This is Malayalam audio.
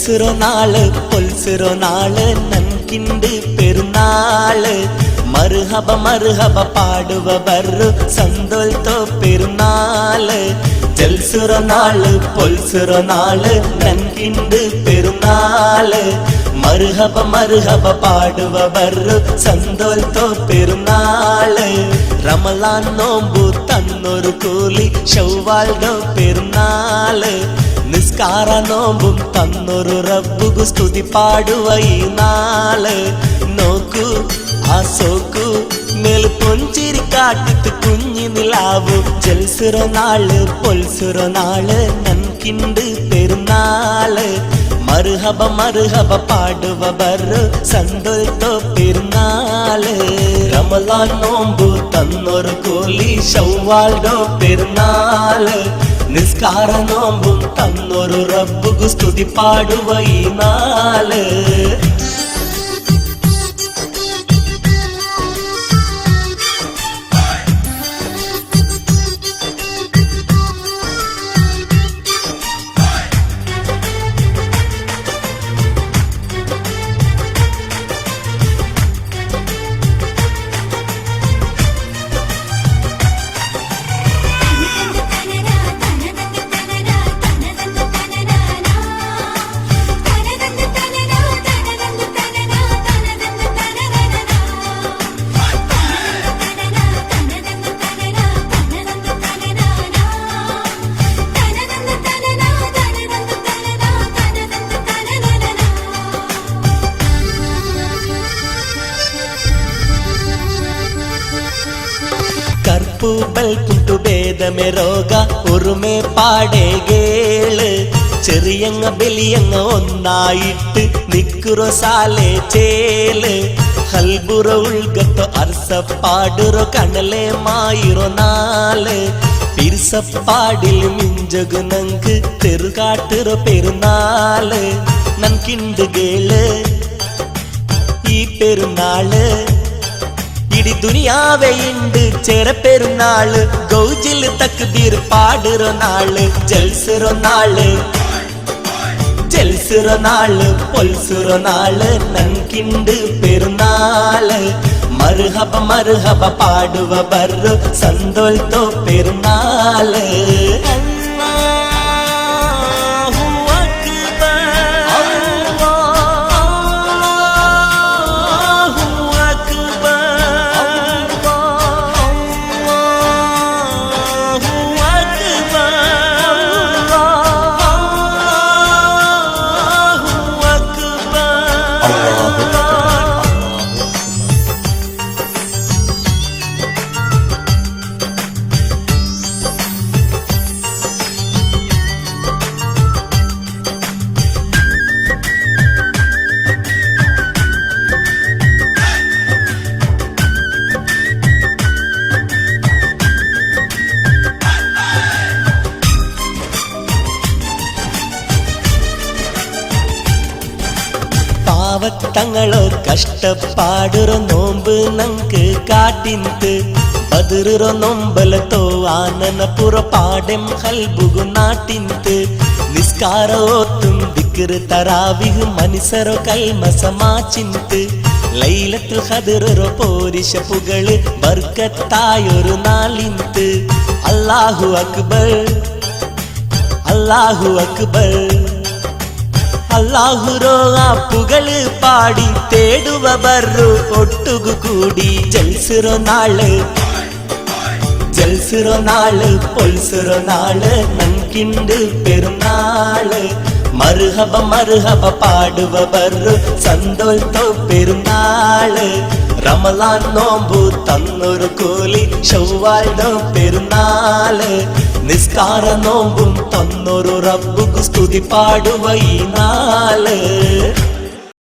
ജൽസുറോ നാള് പൊൽസുറോ നാള് നൻകിണ്ട് പെരുന്നാള് മർഹബ മർഹബ പാടുവ ബർറു സന്തോൽത്തോ പെരുന്നാള് ജൽസുറോ നാള് പൊൽസുറോ നാള് നൻകിണ്ട് പെരുന്നാള് മർഹബ മർഹബ പാടുവ ബർറു സന്തോൽത്തോ പെരുന്നാള് റമളാൻ നോമ്പു തന്നൊരു കൂലി ശൗവാൽഡോ പെരുന്നാള് നിസ്കാര നോമ്പും തന്നൊരു റബ്ബുകു സ്തുതി പാടുവ ഈ നാള് നോക്കൂ ആ സോക്കൂ മേൽ പൊഞ്ചിരി കാട്ടിട്ട് കുഞ്ഞി നിലാവു ജൽസുറോ നാള് പൊൽസുറോ നാള് നൻകിണ്ട് പെരുന്നാള് മർഹബ മർഹബ പാടുവ ബർറു സന്തോൽത്തോ പെരുന്നാള് റമളാൻ നോമ്പു തന്നൊരു കൂലി ശൗവാൽഡോ പെരുന്നാള് നിസ്കാര നോമ്പും തന്നൊരു റബ്ബുകു സ്തുതി പാടുവ ഈ നാള് കർപ്പൂബൽ പുട്ടുഭേദമേ രോഗ ഉറുമേ പാടേകേള് ചെറിയങ്ങ ബലിയങ്ങ ഒന്നായിട്ട് നിക്കുറോ സാലേ ചേല് ഹൽബുറോ ഉൾഗത്തോ അർസപ്പാടുറോ കണലേ മായിറോ നാല് പിർസപ്പാടിൽ മിഞ്ചകു നങ്ക് തെറുകാട്ടുറോ പെരുന്നാള് നൻകിണ്ട് കേള് ഈ പെരുന്നാള് ഇടി ദുനിയാവേ ഉണ്ട് ചേര പെരുന്നാള് ഗൗജിൽ തക്ബീർ പാടുറോ നാള് ജൽസുറോ നാള് ജൽസുറോ നാള് പൊൽസുറോ നാള് നൻകിണ്ട് പെരുന്നാള് മർഹബ മർഹബ പാടുവ ബർറു സന്തോൽത്തോ പെരുന്നാള് പാവത്തങ്ങളോ കഷ്ടപ്പാടുറോ നോമ്പ് നങ്ക് കാട്ടിന്ത് ബദറുറോ നൊമ്പലത്തോ ആനന പുറപ്പാടം ഹൽബുഗു നാട്ടിന്ത് നിസ്കാരോത്തും ദിക്റ് തറാവിഹ് മനിസറോ കൽമസമാച്ചിന്ത് ലൈലത്തുൽ ഖദ്റോ പോരിശ പുകള് ബർക്കത്തായൊരു നാളിന്ത് അല്ലാഹു അക്ബർ അല്ലാഹു അക്ബർ അല്ലാഹുരോ ആ പുകള് പാടി തേടുവ ബർറു ഒട്ടുകു കൂടി ജൽസുറോ നാള് ജൽസുറോ നാള് പൊൽസുറോ നാള് നൻകിണ്ട് പെരുന്നാള് മർഹബ മർഹബ പാടുവ ബർറു സന്തോൽത്തോ പെരുന്നാള് റമളാൻ നോമ്പു തന്നൊരു കൂലി ശൗവാൽഡോ പെരുന്നാള് നിസ്കാര നോമ്പും തന്നൊരു റബ്ബുകു സ്തുതി പാടുവ ഈ നാള്